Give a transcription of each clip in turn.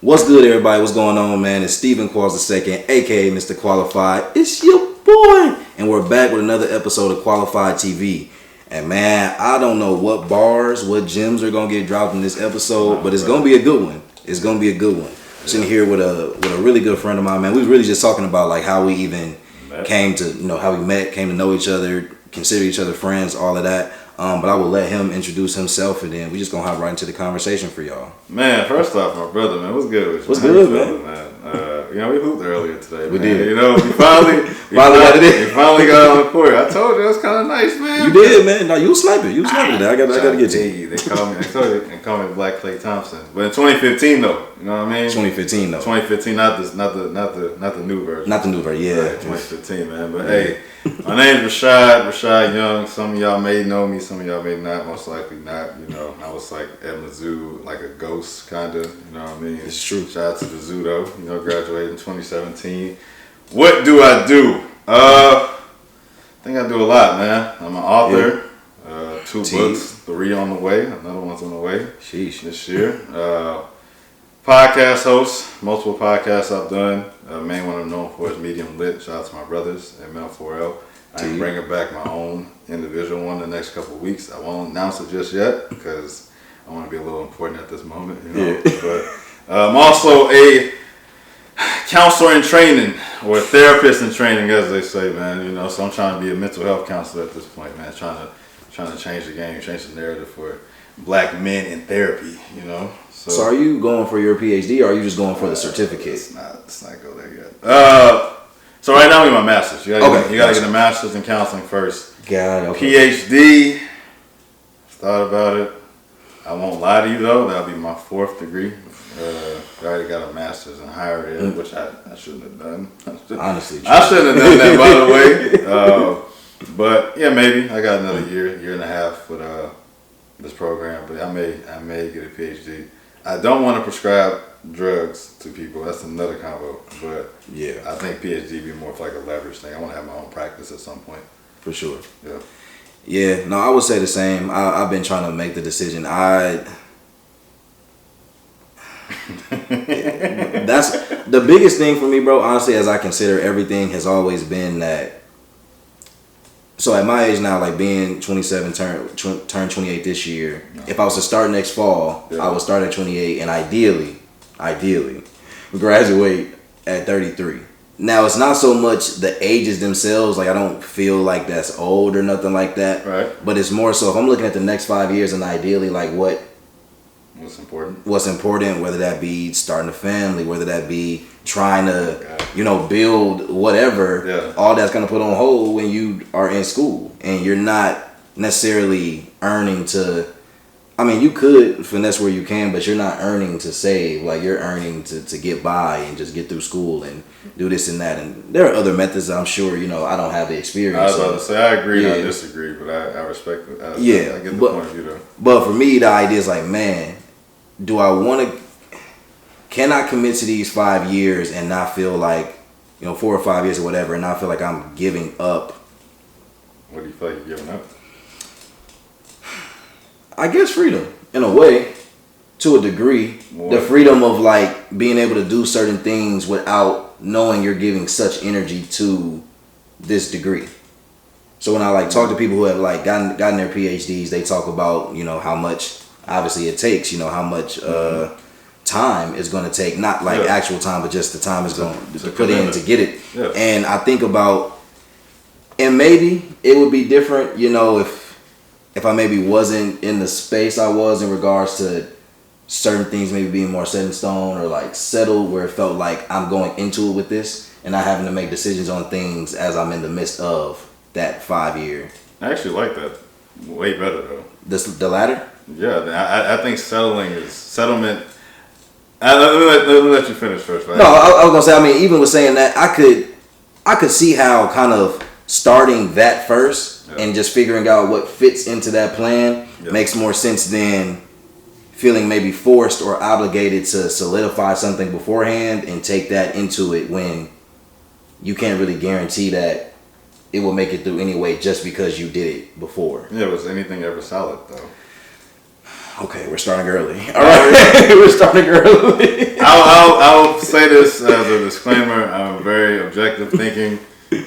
What's good, everybody? What's going on, man? It's Stephen Qualls II, aka Mr. Qualified. It's your boy, and we're back with another episode of QUALLifiedTV. And man, I don't know what bars, what gems are gonna get dropped in this episode, but it's gonna be a good one. It's gonna be a good one. I'm sitting here with a really good friend of mine, man. We was really just talking about like how we even came to, how we met, came to know each other, consider each other friends, all of that. But I will let him introduce himself, and then we just gonna hop right into the conversation for y'all. Man, first off, my brother, man, what's good with you? What's good, man? We hooped earlier today. We man. did. We finally got on the court. I told you it was kind of nice, man. You did, man. No, you was sniping. You was sniping today. I got to get you. They call me Black Klay Thompson. But in 2015 though, you know what I mean? 2015 though. 2015, not the new version. Not the new version, yeah. Right, 2015, man. But hey, my name's Rashad Young. Some of y'all may know me, some of y'all may not, most likely not. I was like at Mizzou, like a ghost kinda, you know what I mean? It's true. Shout out to the zoo though, graduated in 2017. What do I do? I think I do a lot, man. I'm an author. 2 books, 3 on the way. Another one's on the way. Sheesh. This year. Podcast host, multiple podcasts I've done. Main one I'm known for is Medium Lit. Shout out to my brothers at ML4L. I'm bringing back my own individual one the next couple of weeks. I won't announce it just yet because I want to be a little important at this moment. But I'm also a counselor in training, or a therapist in training, as they say, man. So I'm trying to be a mental health counselor at this point, man. Trying to change the game, change the narrative for black men in therapy. So are you going for your PhD, or are you just going for the certificate? Let's not go there yet. So right now I'm in my master's. You gotta get a master's in counseling first. Got it. Okay. PhD. Thought about it. I won't lie to you though. That'll be my 4th degree. I already got a master's in higher ed, which I shouldn't have done. Honestly, I shouldn't have done that, by the way. But yeah, maybe I got another year and a half with this program. But I may get a PhD. I don't want to prescribe drugs to people. That's another combo. But yeah, I think PhD be more of like a leverage thing. I want to have my own practice at some point. For sure. Yeah. Yeah. No, I would say the same. I've been trying to make the decision. That's the biggest thing for me, bro. Honestly, as I consider everything, has always been that. So at my age now, like being 27, turn 28 this year. If I was to start next fall, I would start at 28, and ideally, graduate at 33. Now it's not so much the ages themselves. Like I don't feel like that's old or nothing like that. Right. But it's more so if I'm looking at the next 5 years, and ideally, like what's important, whether that be starting a family, whether that be trying to, build whatever, all that's going to put on hold when you are in school and you're not necessarily earning to, you could finesse where you can, but you're not earning to save. Like you're earning to get by and just get through school and do this and that. And there are other methods I'm sure, I don't have the experience. I was about to say, I agree, I disagree, but I respect it. I get the point of view though. But for me, the idea is like, man, can I commit to these 5 years and not feel like, 4 or 5 years or whatever, and not feel like I'm giving up? What do you feel like you're giving up? I guess freedom, in a way, to a degree. What? The freedom of like being able to do certain things without knowing you're giving such energy to this degree. So when I like talk to people who have like gotten their PhDs, they talk about, how much obviously it takes, how much time is going to take, not like actual time, but just the time is going to put in to get it. Yeah. And I think about, and maybe it would be different, if I maybe wasn't in the space I was in regards to certain things maybe being more set in stone or like settled, where it felt like I'm going into it with this and not having to make decisions on things as I'm in the midst of that 5 year. I actually like that way better though. The latter? Yeah, I think settlement. Let me let you finish first. Right? No, I was gonna say. Even with saying that, I could see how kind of starting that first and just figuring out what fits into that plan makes more sense than feeling maybe forced or obligated to solidify something beforehand and take that into it when you can't really guarantee that it will make it through anyway just because you did it before. Yeah, was anything ever solid though? Okay, we're starting early. All right, we're starting early. I'll say this as a disclaimer. I'm very objective thinking.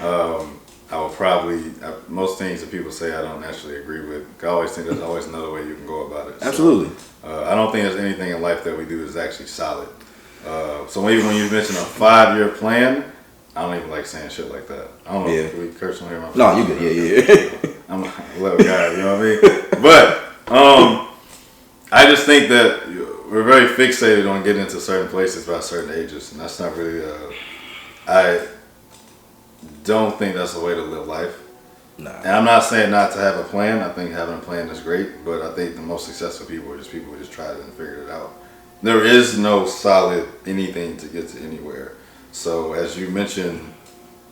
I will probably most things that people say I don't actually agree with. I always think there's always another way you can go about it. Absolutely. So, I don't think there's anything in life that we do is actually solid. So even when you mention a 5-year plan, I don't even like saying shit like that. I don't know. Yeah. Can we curse on here? No, you good. Yeah. I'm a little guy, you know what I mean? But I just think that we're very fixated on getting into certain places by certain ages, and that's not really. I don't think that's the way to live life. Nah. And I'm not saying not to have a plan. I think having a plan is great, but I think the most successful people are just people who just tried it and figured it out. There is no solid anything to get to anywhere. So as you mentioned,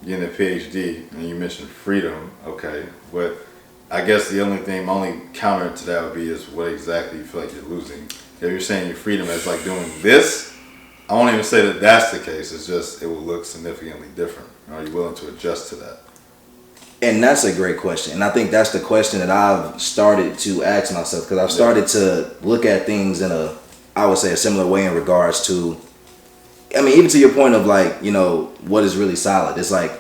getting a PhD, and you mentioned freedom, okay, but I guess my only counter to that would be is what exactly you feel like you're losing. If you're saying your freedom is like doing this, I won't even say that that's the case. It's just it will look significantly different. Are you willing to adjust to that? And that's a great question. And I think that's the question that I've started to ask myself, because I've started to look at things in I would say a similar way in regards to, I mean, even to your point of like, what is really solid? It's like,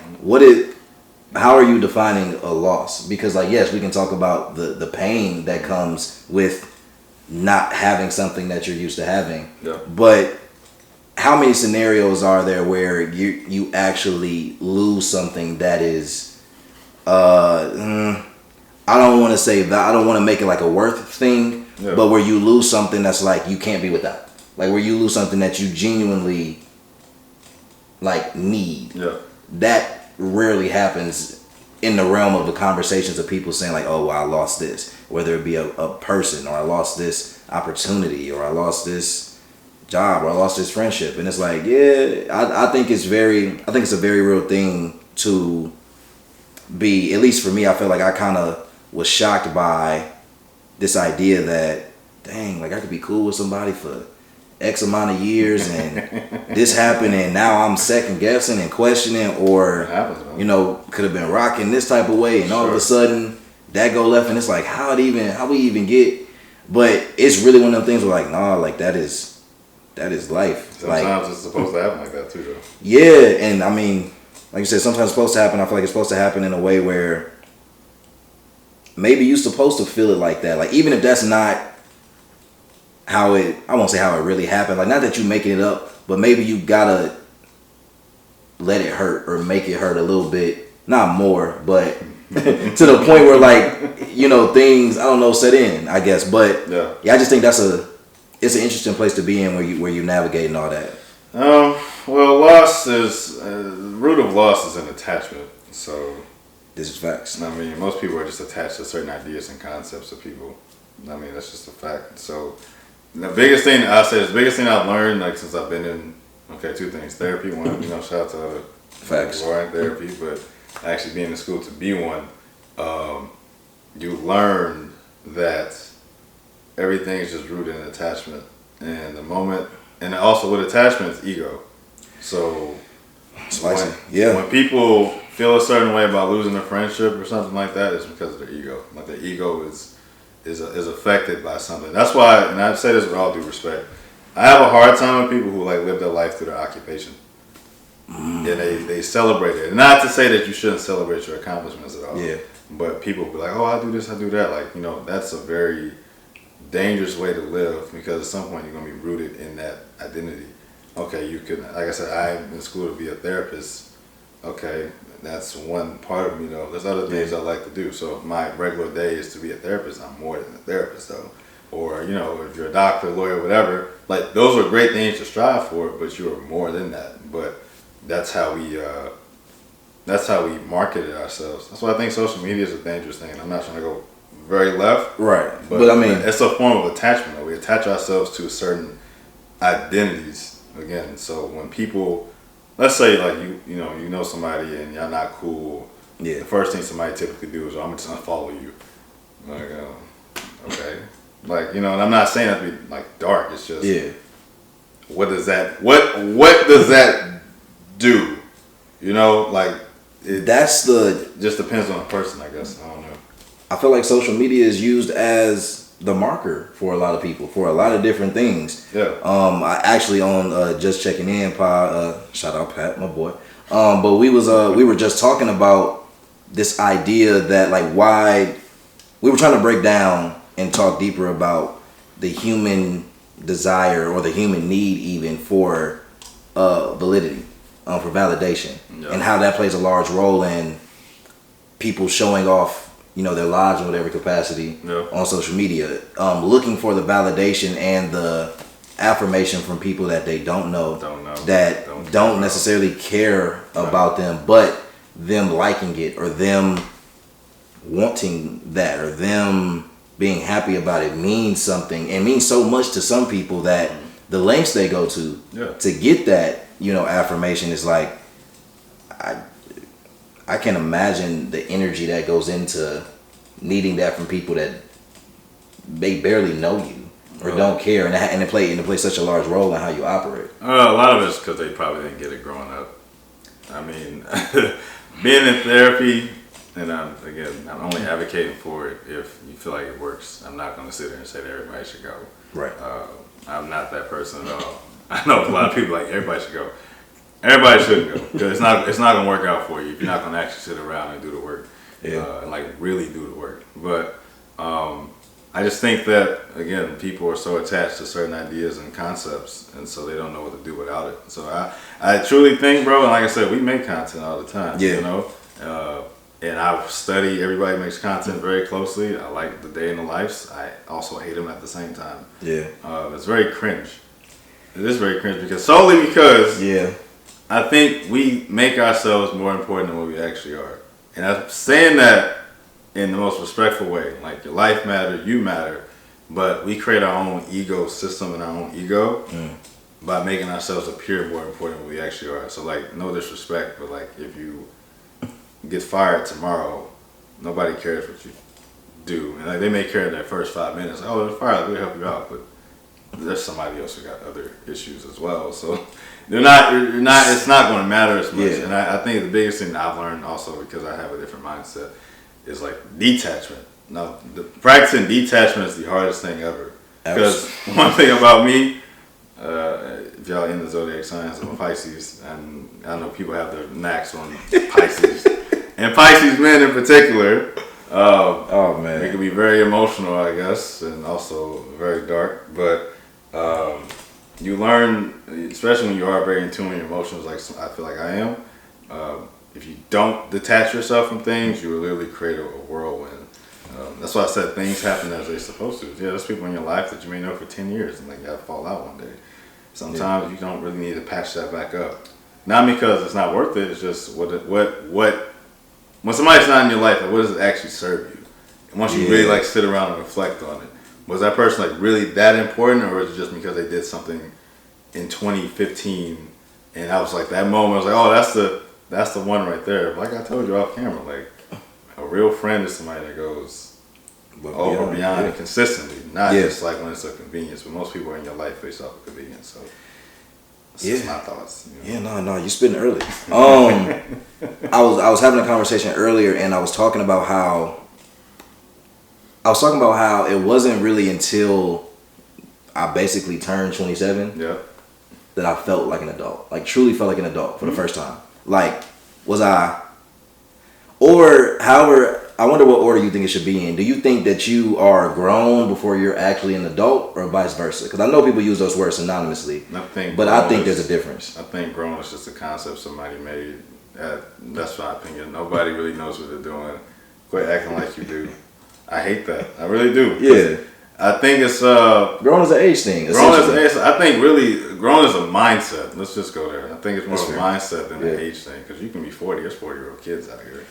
how are you defining a loss? Because like, yes, we can talk about the pain that comes with not having something that you're used to having. Yeah. But how many scenarios are there where you actually lose something that is, I don't want to say that, I don't want to make it like a worth thing, but where you lose something that's like you can't be without. Like where you lose something that you genuinely like need. Yeah. That rarely happens in the realm of the conversations of people saying like, oh, well, I lost this, whether it be a person, or I lost this opportunity, or I lost this job, or I lost this friendship. And it's like, I think it's a very real thing to be, at least for me. I feel like I kind of was shocked by this idea that, dang, like I could be cool with somebody for X amount of years and this happened and now I'm second guessing and questioning, or could have been rocking this type of way and all of a sudden that go left, and it's like how we even get. But it's really one of them things where like, nah, like that is life. Sometimes it's supposed to happen like that too, though. Yeah, and I mean, like you said, sometimes it's supposed to happen. I feel like it's supposed to happen in a way where maybe you're supposed to feel it like that. Like even if that's not I won't say how it really happened. Like not that you making it up, but maybe you gotta let it hurt or make it hurt a little bit, not more, but to the point where like, things, I don't know, set in, I guess. But yeah, I just think it's an interesting place to be in where you navigate and all that. Well, loss is the root of loss is an attachment. So this is facts. I mean, most people are just attached to certain ideas and concepts of people. I mean, that's just a fact. So the biggest thing I've learned, like since I've been in, two things: therapy. One, shout out to facts. People who are in therapy, but actually being in school to be one, you learn that everything is just rooted in attachment, and and also with attachment is ego. So when people feel a certain way about losing a friendship or something like that, it's because of their ego. Like their ego is affected by something. That's why, and I say this with all due respect, I have a hard time with people who like live their life through their occupation. And they celebrate it. And not to say that you shouldn't celebrate your accomplishments at all. Yeah. But people be like, oh, I do this, I do that. Like, that's a very dangerous way to live, because at some point you're going to be rooted in that identity. Okay, you could, like I said, I'm in school to be a therapist. Okay, that's one part of me, though. There's other things I like to do. So if my regular day is to be a therapist, I'm more than a therapist, though. Or, if you're a doctor, lawyer, whatever, like those are great things to strive for, but you are more than that. But that's how we marketed ourselves. That's why I think social media is a dangerous thing. I'm not trying to go very left. Right. But I mean, it's a form of attachment. We attach ourselves to certain identities again. So when people, let's say like you know somebody and y'all not cool. Yeah. The first thing somebody typically do is, I'm just gonna follow you. Like, okay. Like, and I'm not saying that to be like dark. It's just what does that do? That's just depends on the person, I guess. I don't know. I feel like social media is used as the marker for a lot of people for a lot of different things. Yeah. I actually on Just Checking In pod, shout out Pat, my boy. But we were just talking about this idea that like why we were trying to break down and talk deeper about the human desire or the human need even for validity, for validation, and how that plays a large role in people showing off, their lives in whatever capacity on social media, looking for the validation and the affirmation from people that they don't know, that don't necessarily care about them, but them liking it or them wanting that or them being happy about it means something and means so much to some people that the lengths they go to get that, affirmation is like, I can imagine the energy that goes into needing that from people that they barely know you or don't care, and it plays such a large role in how you operate. A lot of it's because they probably didn't get it growing up. I mean, being in therapy, and I'm only advocating for it if you feel like it works. I'm not going to sit there and say that everybody should go. Right. I'm not that person at all. I know a lot of people like everybody should go. Everybody shouldn't go because it's not going to work out for you if you're not going to actually sit around and do the work, and like really do the work. But I just think that again, people are so attached to certain ideas and concepts, and so they don't know what to do without it. So I truly think, bro, and like I said, we make content all the time. And I study everybody makes content very closely. I like the day in the lives. I also hate them at the same time. It's very cringe. It is very cringe because I think we make ourselves more important than what we actually are. And I'm saying that in the most respectful way. Like, your life matters, you matter, but we create our own ego system and our own ego by making ourselves appear more important than we actually are. So, like, no disrespect, but like, if you get fired tomorrow, nobody cares what you do. And like, they may care in their first 5 minutes. Oh, they're fired, we'll help you out, but there's somebody else who got other issues as well. So it's not going to matter as much. And I think the biggest thing that I've learned also, because I have a different mindset, is like detachment. Now, practicing detachment is the hardest thing ever. Because one thing about me, if y'all in the zodiac signs, I'm a Pisces, and I know people have their knacks on Pisces, and Pisces men in particular. Oh man, it can be very emotional, I guess, and also very dark. But you learn, especially when you are very in tune with your emotions, like I feel like I am. If you don't detach yourself from things, you will literally create a whirlwind. That's why I said things happen as they're supposed to. Yeah, there's people in your life that you may know for 10 years and like gotta fall out one day. Sometimes you don't really need to patch that back up. Not because it's not worth it. It's just what when somebody's not in your life, like, what does it actually serve you? And once you really like sit around and reflect on it, was that person like really that important, or is it just because they did something in 2015 and I was like that moment? I was like, oh, that's the one right there. Like I told you off camera, like a real friend is somebody that goes over beyond it consistently, not just like when it's a convenience. But most people in your life face off a convenience. So that's my thoughts. No, you spitting early. I was having a conversation earlier, and I was talking about how it wasn't really until I basically turned 27 that I felt like an adult, like truly felt like an adult for the first time. Like, was I, or however, I wonder what order you think it should be in. Do you think that you are grown before you're actually an adult, or vice versa? Because I know people use those words synonymously, I think there's a difference. I think grown is just a concept somebody made. That's my opinion. Nobody really knows what they're doing. Quit acting like you do. I hate that. I really do. Yeah. I think it's grown is an age thing. Grown is an age. I think really grown is a mindset. Let's just go there. I think it's more of a mindset than an age thing, because you can be 40. There's 40-year-old kids out here.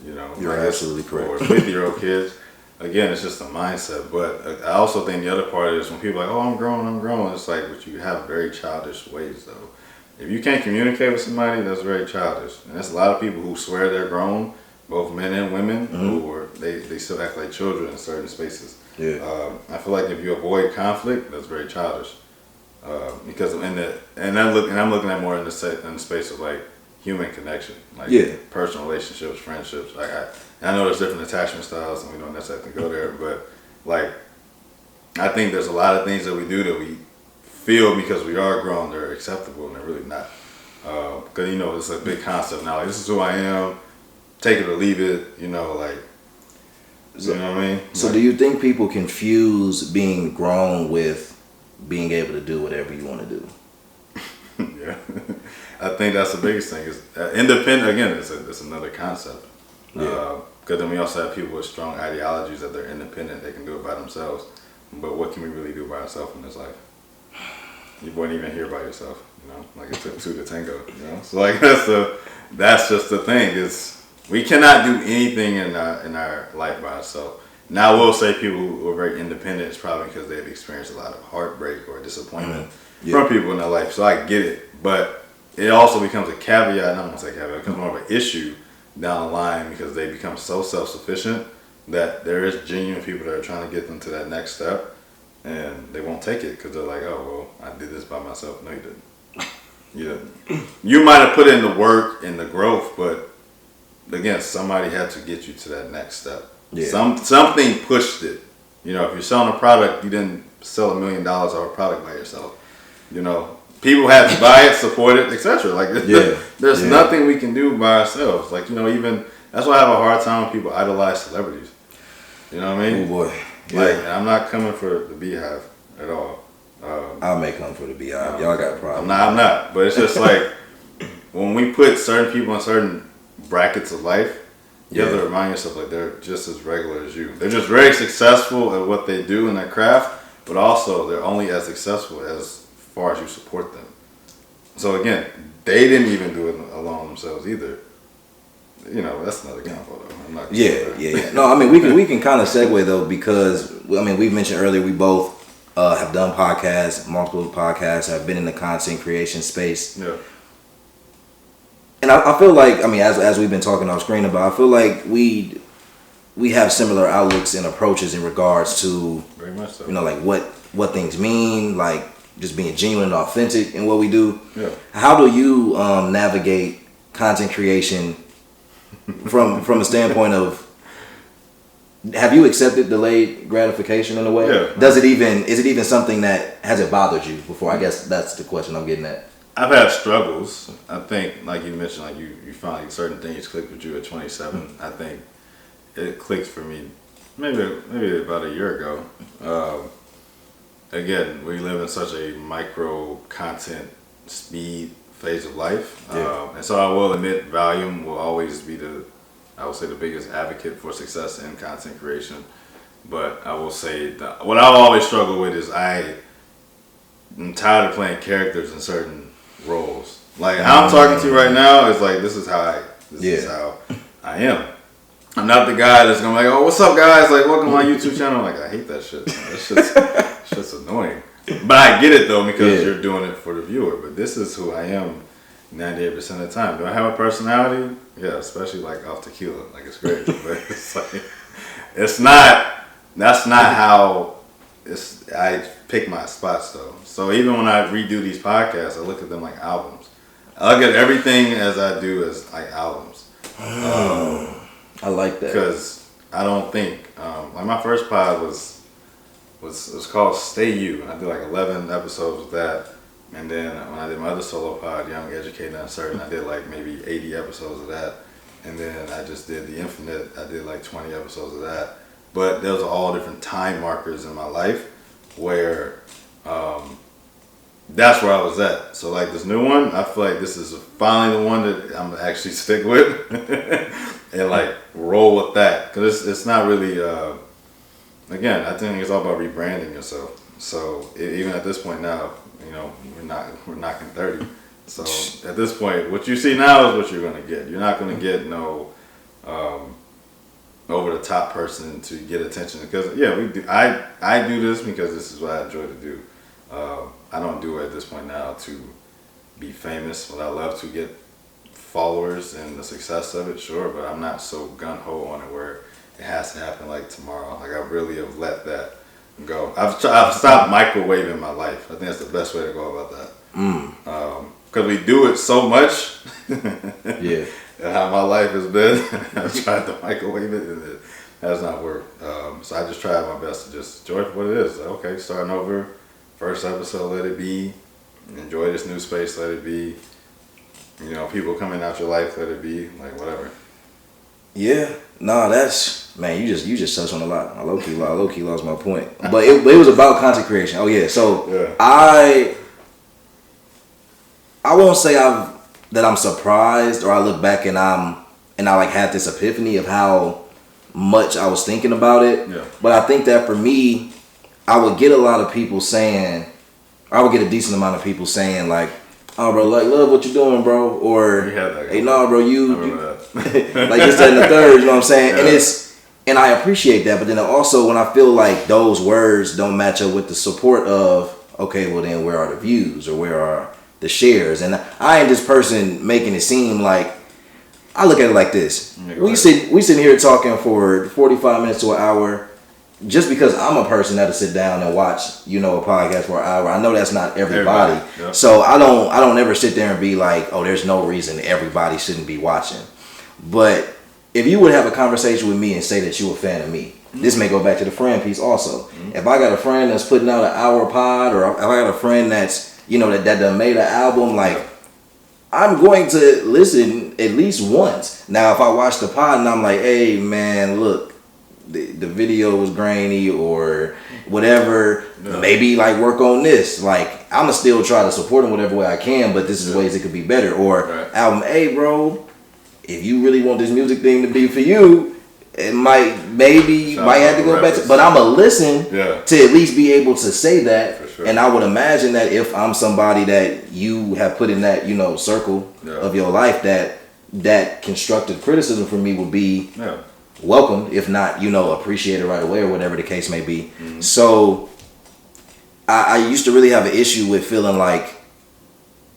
You know, you're absolutely correct. Or 50-year-old kids. Again, it's just a mindset. But I also think the other part is when people are like, oh, I'm grown. It's like, but you have very childish ways though. If you can't communicate with somebody, that's very childish. And there's a lot of people who swear they're grown, both men and women, who they still act like children in certain spaces. I feel like if you avoid conflict, that's very childish. Because I'm looking at more in the space of like human connection, like personal relationships, friendships. Like I know there's different attachment styles, and we don't necessarily have to go there, but like I think there's a lot of things that we do that we feel because we are grown, they're acceptable, and they're really not. Because, you know, it's a big concept now. Like, this is who I am, take it or leave it, you know, like, you know what I mean? So like, do you think people confuse being grown with being able to do whatever you want to do? Yeah. I think that's the biggest thing. Is independent, again, it's another concept. Yeah. Because then we also have people with strong ideologies that they're independent, they can do it by themselves. But what can we really do by ourselves in this life? You weren't even here by yourself, you know? Like, it took two to tango, you know? So, like, that's just the thing, is we cannot do anything in our life by ourselves. Now, I will say people who are very independent is probably because they've experienced a lot of heartbreak or disappointment from people in their life. So I get it. But it also becomes a caveat, I don't want to say caveat, it becomes more of an issue down the line because they become so self-sufficient that there is genuine people that are trying to get them to that next step, and they won't take it because they're like, oh, well, I did this by myself. No, you didn't. You didn't. You might have put in the work and the growth, but again, somebody had to get you to that next step. Yeah. Something pushed it. You know, if you're selling a product, you didn't sell $1 million of a product by yourself. You know, people had to buy it, support it, etc. Like, there's nothing we can do by ourselves. Like, you know, even that's why I have a hard time when people idolize celebrities. You know what I mean? Oh boy. Yeah. Like, I'm not coming for the Beehive at all. I may come for the Beehive. Y'all got problems. I'm not. But it's just like when we put certain people in certain brackets of life, you have to remind yourself like they're just as regular as you. They're just very successful at what they do in their craft, but also they're only as successful as far as you support them. So again, they didn't even do it alone themselves either. You know, that's another combo though. I'm not yeah. No, I mean we can kind of segue though, because I mean we mentioned earlier we both have done podcasts, multiple podcasts, have been in the content creation space. Yeah. And I feel like, I mean, as we've been talking off screen about, I feel like we have similar outlooks and approaches in regards to, very much so. You know, like what things mean, like just being genuine and authentic in what we do. Yeah. How do you navigate content creation from a standpoint of, have you accepted delayed gratification in a way? Yeah. Is it even something that has it bothered you before? I guess that's the question I'm getting at. I've had struggles. I think, like you mentioned, like you find like certain things click with you at 27. I think it clicked for me maybe about a year ago. Again, we live in such a micro content speed phase of life, and so I will admit, volume will always be the biggest advocate for success in content creation. But I will say that what I've always struggled with is I'm tired of playing characters in certain roles. Like how I'm talking to you right now is like this is how I am. I'm not the guy that's gonna be like, oh, what's up guys? Like, welcome to my YouTube channel. Like, I hate that shit. That shit's annoying. But I get it though, because you're doing it for the viewer. But this is who I am 98% of the time. Do I have a personality? Yeah, especially like off tequila. Like, it's great. But it's like that's not how I pick my spots though. So even when I redo these podcasts, I look at them like albums. I look at everything as I do as like albums. I like that, because I don't think like my first pod was called Stay You, and I did like 11 episodes with that. And then when I did my other solo pod, Young, Educated, and Uncertain, I did like maybe 80 episodes of that. And then I just did The Infinite. I did like 20 episodes of that. But those are all different time markers in my life where that's where I was at. So like this new one, I feel like this is finally the one that I'm gonna actually stick with and like roll with that. Because it's not really, again, I think it's all about rebranding yourself. So even at this point now, you know, we're knocking 30. So at this point, what you see now is what you're gonna get. You're not gonna get no over the top person to get attention, because we do. I do this because this is what I enjoy to do. I don't do it at this point now to be famous. Would I love to get followers and the success of it? Sure, but I'm not so gun-ho on it where it has to happen like tomorrow. Like I really have let that go. I've stopped microwaving my life. I think that's the best way to go about that. Because we do it so much. Yeah. And how my life has been, I've tried to microwave it, and has not worked. So I just tried my best to just enjoy it for what it is. Like, okay, starting over, first episode, let it be. Enjoy this new space, let it be. You know, people coming out your life, let it be. Like, whatever. Yeah, no, that's, man, you just touched on a lot. I low key lost my point, but it was about content creation. Oh yeah, so Yeah. I won't say that I'm surprised, or I look back and I like had this epiphany of how much I was thinking about it. Yeah. But I think that for me, I would get a lot of people saying, or I would get a decent amount of people saying like, "Oh, bro, like, love what you're doing, bro," or "Hey, no, bro, you like this, that, and the third." You know what I'm saying? Yeah. And I appreciate that, but then also when I feel like those words don't match up with the support of, okay, well then where are the views or where are the shares? And I ain't this person making it seem like, I look at it like this. Yeah, we sitting here talking for 45 minutes to an hour. Just because I'm a person that'll sit down and watch, you know, a podcast for an hour, I know that's not everybody. Yep. So I don't ever sit there and be like, oh, there's no reason everybody shouldn't be watching. But if you would have a conversation with me and say that you're a fan of me, this may go back to the friend piece also. If I got a friend that's putting out an hour pod, or if I got a friend that's, you know, that done made an album, like, I'm going to listen at least once. Now, if I watch the pod and I'm like, hey, man, look, the video was grainy or whatever, maybe like work on this. Like, I'ma still try to support him whatever way I can, but this is ways it could be better. Or album, hey bro, if you really want this music thing to be for you, it might have to go back to, but I'ma listen to at least be able to say that. For sure. And I would imagine that if I'm somebody that you have put in that, you know, circle of your life, that constructive criticism from me would be welcome, if not, you know, appreciated right away or whatever the case may be. So I used to really have an issue with feeling like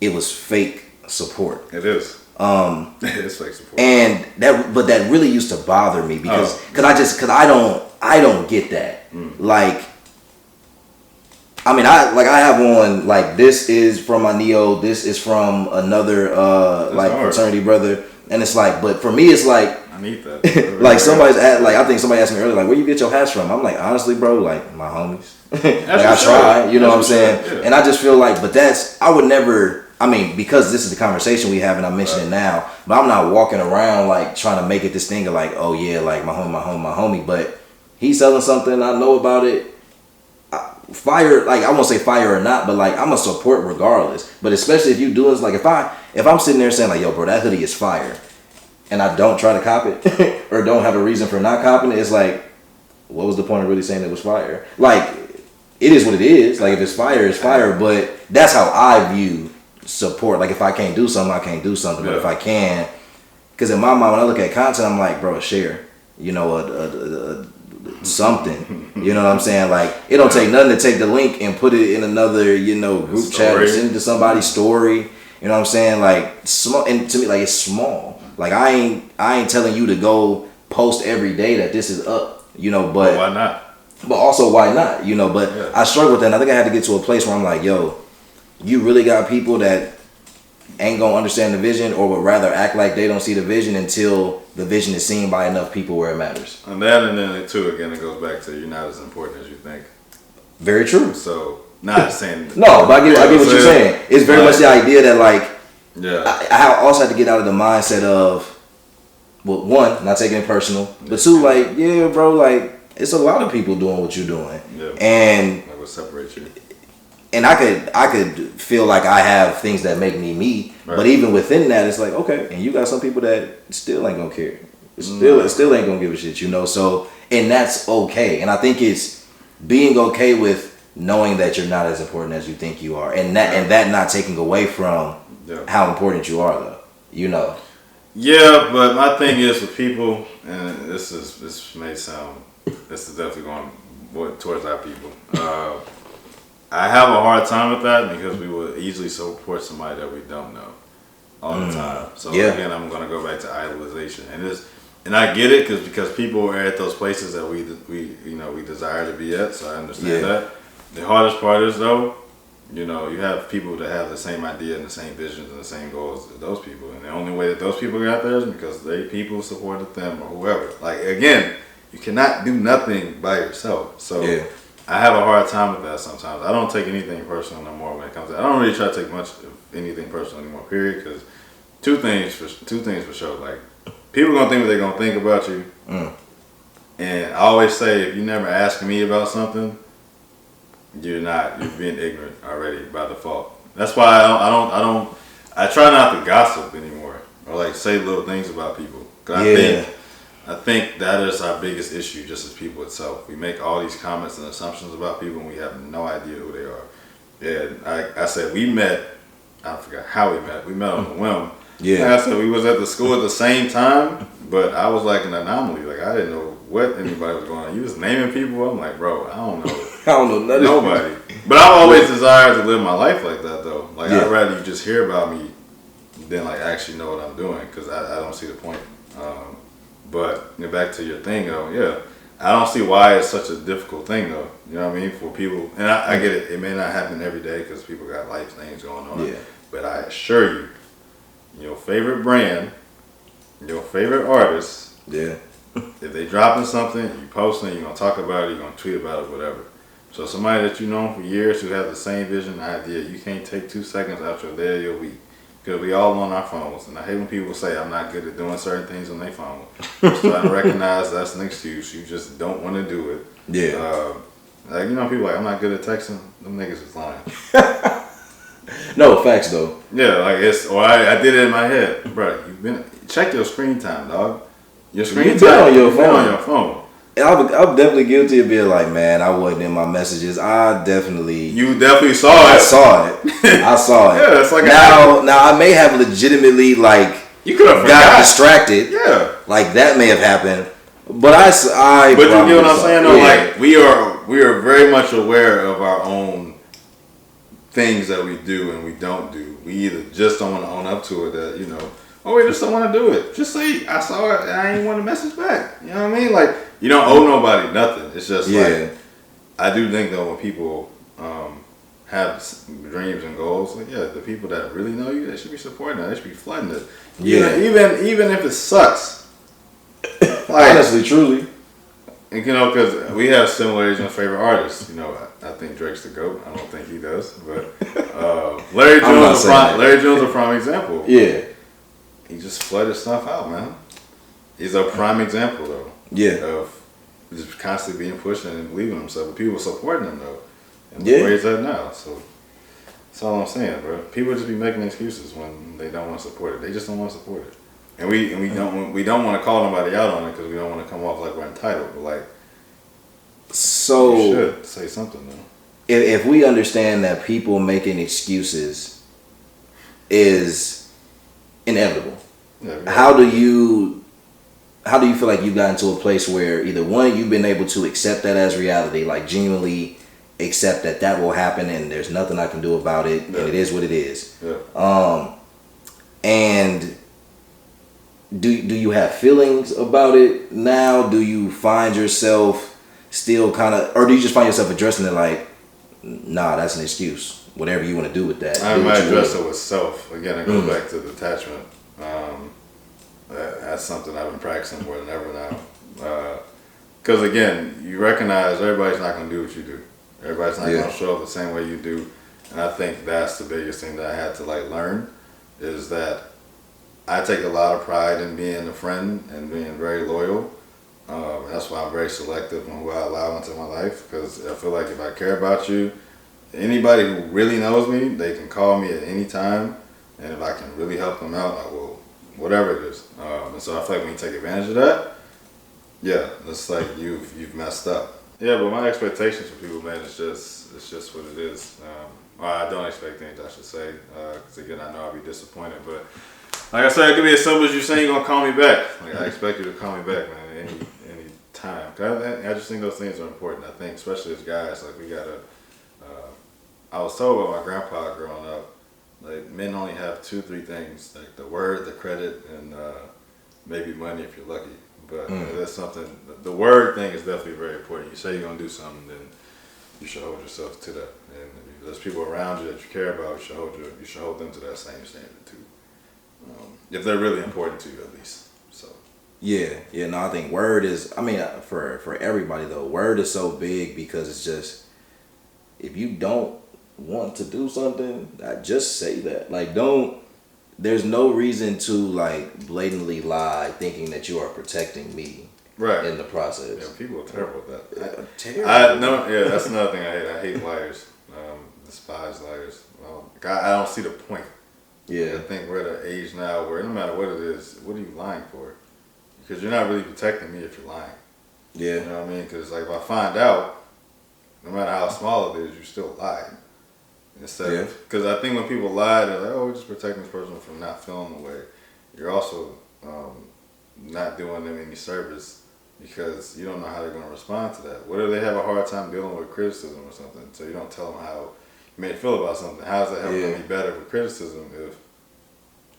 it was fake support. It is. It is fake support. And that really used to bother me because I don't get that. Like, I mean, I have one like, this is from my Neo, this is from another like fraternity brother, and it's like, but for me it's like, I need that. like I think somebody asked me earlier, like, where you get your hats from? I'm like, honestly, bro, like my homies. Like, I try, you know what I'm saying? Yeah. And I just feel like, but I would never, I mean, because this is the conversation we have and I mention it now, but I'm not walking around like trying to make it this thing of like, oh yeah, like my homie, but he's selling something, I know about it. Fire, like, I won't say fire or not, but like, I'm a support regardless. But especially if you do this, like, if I'm sitting there saying like, yo bro, that hoodie is fire, and I don't try to cop it or don't have a reason for not copying it, it's like, what was the point of really saying it was fire? Like, it is what it is. Like, if it's fire, it's fire. But that's how I view support. Like, if I can't do something, I can't do something. But if I can, because in my mind, when I look at content, I'm like, bro, share, you know, something, you know what I'm saying? Like, it don't take nothing to take the link and put it in another, you know, group chat or send it to somebody's story. You know what I'm saying? Like, small, and to me, like, it's small. Like, I ain't telling you to go post every day that this is up, you know, but why not? But also, why not? You know, but I struggle with that. And I think I had to get to a place where I'm like, yo, you really got people that ain't gonna understand the vision, or would rather act like they don't see the vision until the vision is seen by enough people where it matters. And that, and then too, again, it goes back to, you're not as important as you think. Very true. So, not saying no, but I get what you're saying. It's very much the idea that, like, yeah, I also have to get out of the mindset of, well, one, not taking it personal, but two, like, yeah, bro, like, it's a lot of people doing what you're doing, and like, what separates you. And I could feel like I have things that make me, but even within that, it's like, okay, and you got some people that still ain't gonna care, still ain't gonna give a shit, you know. So, and that's okay. And I think it's being okay with knowing that you're not as important as you think you are, and that not taking away from how important you are, though, you know. Yeah, but my thing is with people, and this may sound, this is definitely going towards our people. I have a hard time with that because we will easily support somebody that we don't know all the time. So again, I'm going to go back to idolization, and I get it because people are at those places that we desire to be at. So I understand that. The hardest part is, though, you know, you have people that have the same idea and the same visions and the same goals as those people, and the only way that those people got there is because people supported them or whoever. Like, again, you cannot do nothing by yourself. So I have a hard time with that sometimes. I don't take anything personal no more when it comes to. I don't really try to take much of anything personal anymore. Period. Because two things for sure. Like people gonna think what they're gonna think about you. And I always say, if you never ask me about something, you're being ignorant already by default. That's why I try not to gossip anymore or like say little things about people. Cause I think that is our biggest issue, just as people itself. We make all these comments and assumptions about people, and we have no idea who they are. And I said we met. I forgot how we met. We met on the whim. Yeah. Like I said we was at the school at the same time, but I was like an anomaly. Like I didn't know what anybody was going on. You was naming people. I'm like, bro, I don't know. I don't know nothing. Nobody. But I've always desired to live my life like that, though. Like I'd rather you just hear about me than like actually know what I'm doing, because I don't see the point. But back to your thing, though, I don't see why it's such a difficult thing, though. You know what I mean? For people, and I get it. It may not happen every day because people got life things going on. Yeah. But I assure you, your favorite brand, your favorite artist, if they dropping something, you posting it, you're gonna talk about it, you're gonna tweet about it, whatever. So somebody that you know for years who has the same vision and idea, you can't take 2 seconds out your day or your week. Because we all on our phones. And I hate when people say I'm not good at doing certain things on their phone. I'm starting to recognize that's an excuse. You just don't want to do it. Yeah. Like, people like, I'm not good at texting. Them niggas is lying. No, facts though. Yeah, like I did it in my head. Bro, check your screen time, dog. Your screen time on your phone. I'm definitely guilty of being like, man, I wasn't in my messages. You definitely saw it. I saw it. Yeah, it's like now I may have legitimately you could have got distracted. Yeah, like that may have happened. But But you get what I'm saying though. Yeah. Like we are very much aware of our own things that we do and we don't do. We either just don't want to own up to it that or we just don't want to do it. Just say I saw it and I ain't want to message back. You know what I mean? Like you don't owe nobody nothing. It's just like I do think though when people have dreams and goals, like the people that really know you, they should be supporting it. They should be flooding it. Yeah, even if it sucks. Like, honestly, truly. And because we have similarities in favorite artists. I think Drake's the GOAT. I don't think he does, but Larry Jones is a prime example. Yeah. He just flooded stuff out, man. He's a prime example, though. Yeah. Of just constantly being pushed and believing in himself. But people supporting him, though. And look where he's at now. So that's all I'm saying, bro. People just be making excuses when they don't want to support it. They just don't want to support it. And we don't want to call nobody out on it because we don't want to come off like we're entitled. But so you should say something, though. If we understand that people making excuses is inevitable, how do you feel like you got into a place where either one, you've been able to accept that as reality, like genuinely accept that will happen and there's nothing I can do about it and it is what it is. And do you have feelings about it now? Do you find yourself still kind of, or do you just find yourself addressing it like, nah, that's an excuse, whatever you want to do with that? I might address it with self. Again, I go back to detachment. That's something I've been practicing more than ever now. Because again, you recognize everybody's not going to do what you do. Everybody's not going to show up the same way you do. And I think that's the biggest thing that I had to learn is that I take a lot of pride in being a friend and being very loyal. That's why I'm very selective on who I allow into my life, because I feel like if I care about you, anybody who really knows me, they can call me at any time, and if I can really help them out, I will, whatever it is. And so I feel like when you take advantage of that, it's like you've messed up. Yeah, but my expectations for people, man, it's just what it is. I don't expect anything, I should say, because again, I know I'll be disappointed, but like I said, it could be as simple as you saying you're gonna call me back. Like I expect you to call me back, man, any time. I just think those things are important. I think, especially as guys, like we gotta. I was told by my grandpa growing up, like men only have 2-3 things, like the word, the credit, and maybe money if you're lucky. But that's something. The word thing is definitely very important. You say you're gonna do something, then you should hold yourself to that. And if there's people around you that you care about, you should hold them to that same standard too. If they're really important to you, at least. So Yeah. No, I think word is. I mean, for everybody though, word is so big because it's just if you don't want to do something, just say that. Like, don't. There's no reason to like blatantly lie, thinking that you are protecting me. Right. In the process. Yeah, people are terrible at that. Terrible. Yeah, that's another thing I hate. I hate liars. Despise liars. I don't see the point. Yeah. I think we're at an age now where no matter what it is, what are you lying for? Because you're not really protecting me if you're lying. Yeah. You know what I mean? Because like if I find out, no matter how small it is, you still lied. Instead of, because I think when people lie, they're like, oh, we're just protecting this person from not feeling the way. You're also not doing them any service because you don't know how they're going to respond to that. What if they have a hard time dealing with criticism or something? So you don't tell them how you may feel about something. How does that help them be better with criticism if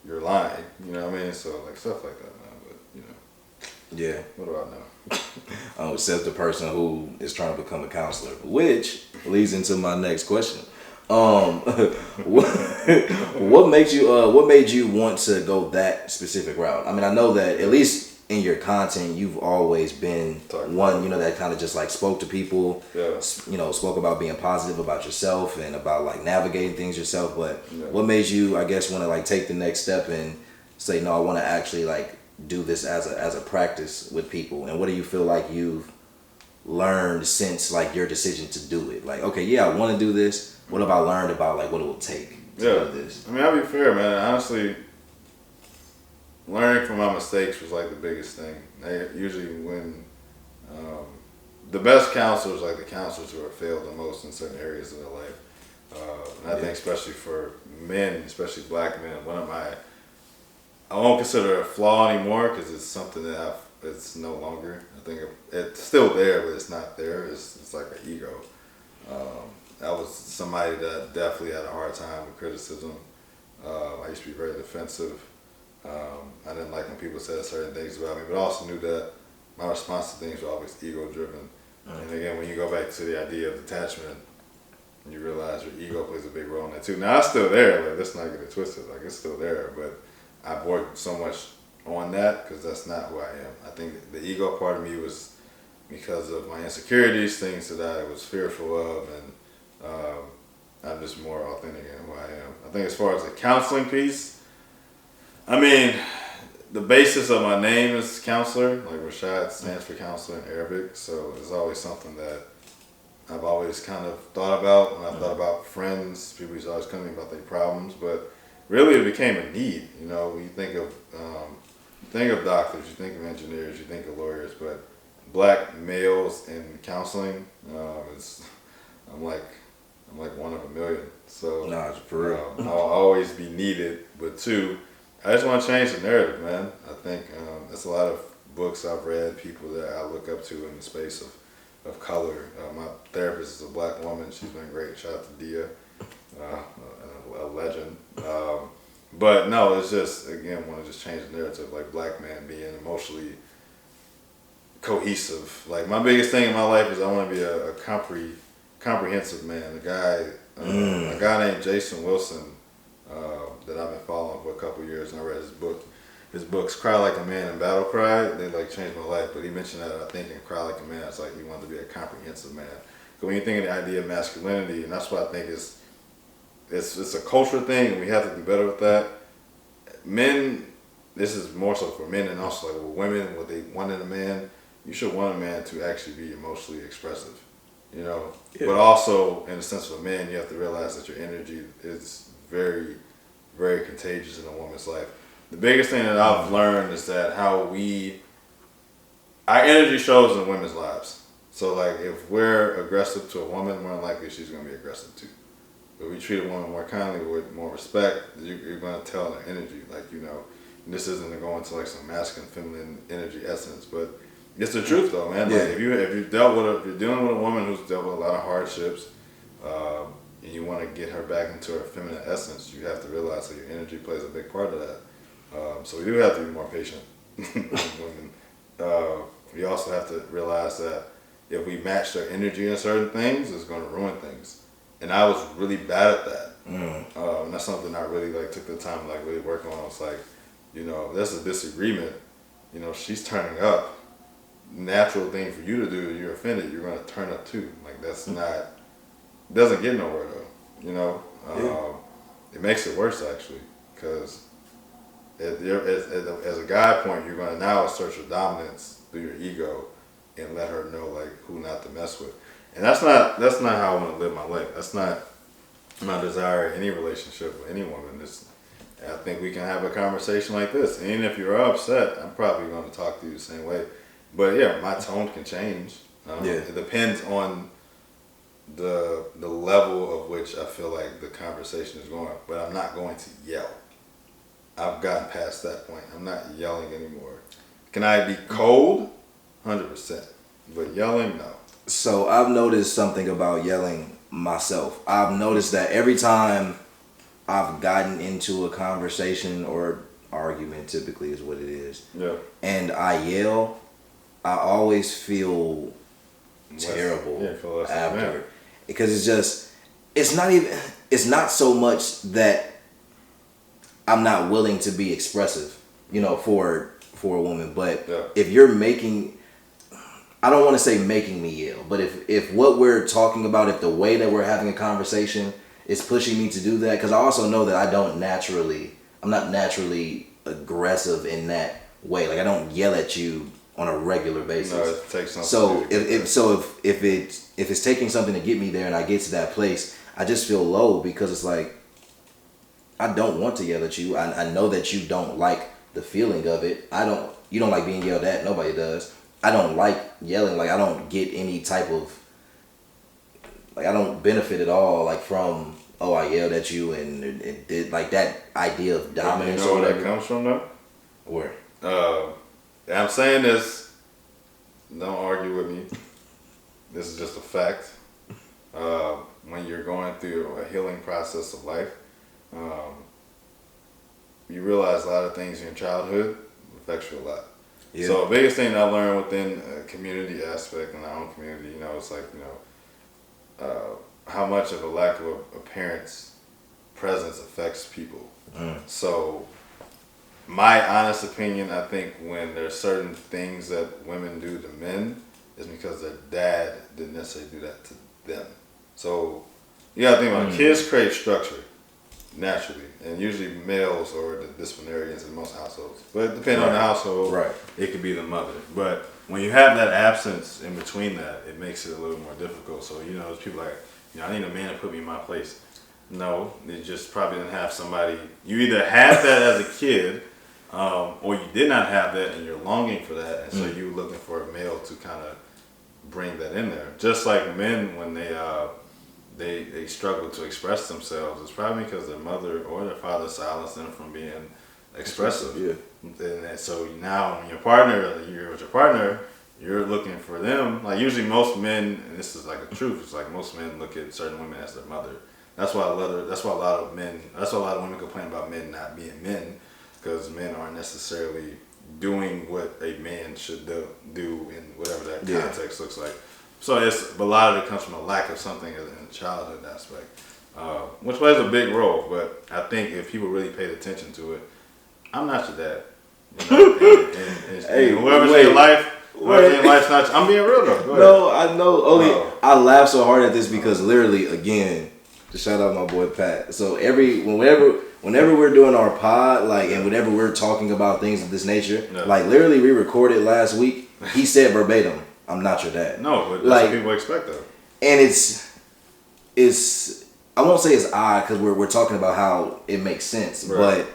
you're lying? You know what I mean? So like stuff like that, man. But you know. Yeah. What do I know? Except the person who is trying to become a counselor, which leads into my next question. What made you want to go that specific route? I mean, I know that at least in your content, you've always been one, that kind of just like spoke to people, spoke about being positive about yourself and about like navigating things yourself. But what made you, I guess, want to like take the next step and say, no, I want to actually like do this as a practice with people? And what do you feel like you've learned since like your decision to do it? Like, okay, yeah, I want to do this. What have I learned about like what it will take to do this? I mean, I'll be fair, man. Honestly, learning from my mistakes was like the biggest thing. Usually when the best counselors, like the counselors who have failed the most in certain areas of their life, and I think especially for men, especially black men, I won't consider it a flaw anymore because it's something that it's no longer. I think it's still there, but it's not there. It's like an ego. I was somebody that definitely had a hard time with criticism. I used to be very defensive. I didn't like when people said certain things about me, but I also knew that my response to things were always ego-driven. And again, when you go back to the idea of detachment, you realize your ego plays a big role in that too. Now, it's still there. Like, let's not get it twisted. Like, it's still there, but I've worked so much on that because that's not who I am. I think the ego part of me was because of my insecurities, things that I was fearful of, and I'm just more authentic in who I am. I think as far as the counseling piece, I mean, the basis of my name is counselor. Like Rashad stands for counselor in Arabic, so it's always something that I've always kind of thought about when I thought about friends. People used to always come to me about their problems, but really it became a need. You think of doctors, you think of engineers, you think of lawyers, but black males in counseling, I'm like one of a million. So it's for real. I'll always be needed. But two, I just want to change the narrative, man. I think there's a lot of books I've read, people that I look up to in the space of color. My therapist is a black woman. She's been great. Shout out to Dia, a legend. But no, it's just, again, want to just change the narrative, like black man being emotionally cohesive. Like my biggest thing in my life is I want to be a comprehensive man. A guy named Jason Wilson that I've been following for a couple of years, and I read his book. His books, Cry Like a Man and Battle Cry, they like changed my life. But he mentioned that I think in Cry Like a Man, it's like he wanted to be a comprehensive man. Because when you think of the idea of masculinity, and that's what I think it's a cultural thing, and we have to do better with that. Men, this is more so for men and also like with women, what they want in a man. You should want a man to actually be emotionally expressive, But also, in the sense of a man, you have to realize that your energy is very, very contagious in a woman's life. The biggest thing that I've learned is that our energy shows in women's lives. So like if we're aggressive to a woman, more than likely she's going to be aggressive too. If we treat a woman more kindly with more respect, you're going to tell her energy. Like, and this isn't going to like some masculine, feminine energy essence, but it's the truth though, man. Like if you're dealing with a woman who's dealt with a lot of hardships, and you want to get her back into her feminine essence, you have to realize that your energy plays a big part of that. So we do have to be more patient with women. We also have to realize that if we match their energy in certain things, it's going to ruin things. And I was really bad at that. And that's something I really like took the time to like really work on. It's like, there's a disagreement. you know, she's turning up. Natural thing for you to do, you're offended, you're going to turn up too. Like, that's not, doesn't get nowhere though, you know. It makes it worse actually, because as a guy point, you're going to now assert your dominance through your ego and let her know like who not to mess with. And that's not how I want to live my life. That's not my desire in any relationship with any woman. I think we can have a conversation like this. And even if you're upset, I'm probably going to talk to you the same way. But yeah, my tone can change. It depends on the level of which I feel like the conversation is going. But I'm not going to yell. I've gotten past that point. I'm not yelling anymore. Can I be cold? 100%. But yelling, no. So I've noticed something about yelling myself. I've noticed that every time I've gotten into a conversation or argument, typically is what it is, and I yell, I always feel terrible after. Because it's not so much that I'm not willing to be expressive, you know, for a woman. But if you're making, I don't want to say making me yell, but if what we're talking about, if the way that we're having a conversation is pushing me to do that, because I also know that I'm not naturally aggressive in that way. Like, I don't yell at you on a regular basis. No, it takes something. So if it's taking something to get me there and I get to that place, I just feel low, because it's like, I don't want to yell at you. I know that you don't like the feeling of it. You don't like being yelled at. Nobody does. I don't like yelling. Like, I don't get any type of, like, I don't benefit at all, like, from, oh, I yelled at you and it did, like, that idea of dominance. You know where that comes from though? Where? I'm saying this, don't argue with me. This is just a fact. When you're going through a healing process of life, you realize a lot of things in your childhood affects you a lot. Yeah. So the biggest thing I learned within a community aspect in our own community, you know, it's like, you know, how much of a lack of a parent's presence affects people. So my honest opinion, I think when there's certain things that women do to men, is because their dad didn't necessarily do that to them. So you gotta think about kids create structure naturally, and usually males are the disciplinarians in most households. But depending on the household, it could be the mother. But when you have that absence in between that, it makes it a little more difficult. So, you know, there's people like, you know, I need a man to put me in my place. No, they just probably didn't have somebody. You either had that as a kid, or you did not have that and you're longing for that, and so you're looking for a male to kind of bring that in there. Just like men, when they struggle to express themselves, it's probably because their mother or their father silenced them from being expressive. And so now when you're with your partner, you're looking for them. Like, usually most men, and this is like a truth, it's like most men look at certain women as their mother. That's why a lot of women complain about men not being men, because men aren't necessarily doing what a man should do in whatever that context looks like. So a lot of it comes from a lack of something in the childhood aspect, which plays a big role. But I think if people really paid attention to it, I'm not your dad. You know, and whoever's in your life's not. I'm being real though. Go ahead. No, I know. I laugh so hard at this because literally, again, to shout out my boy Pat. So whenever we're doing our pod, like, and whenever we're talking about things of this nature, like, literally, we recorded last week. He said verbatim, "I'm not your dad." No, but that's what people expect though. And it's I won't say it's odd, because we're talking about how it makes sense, but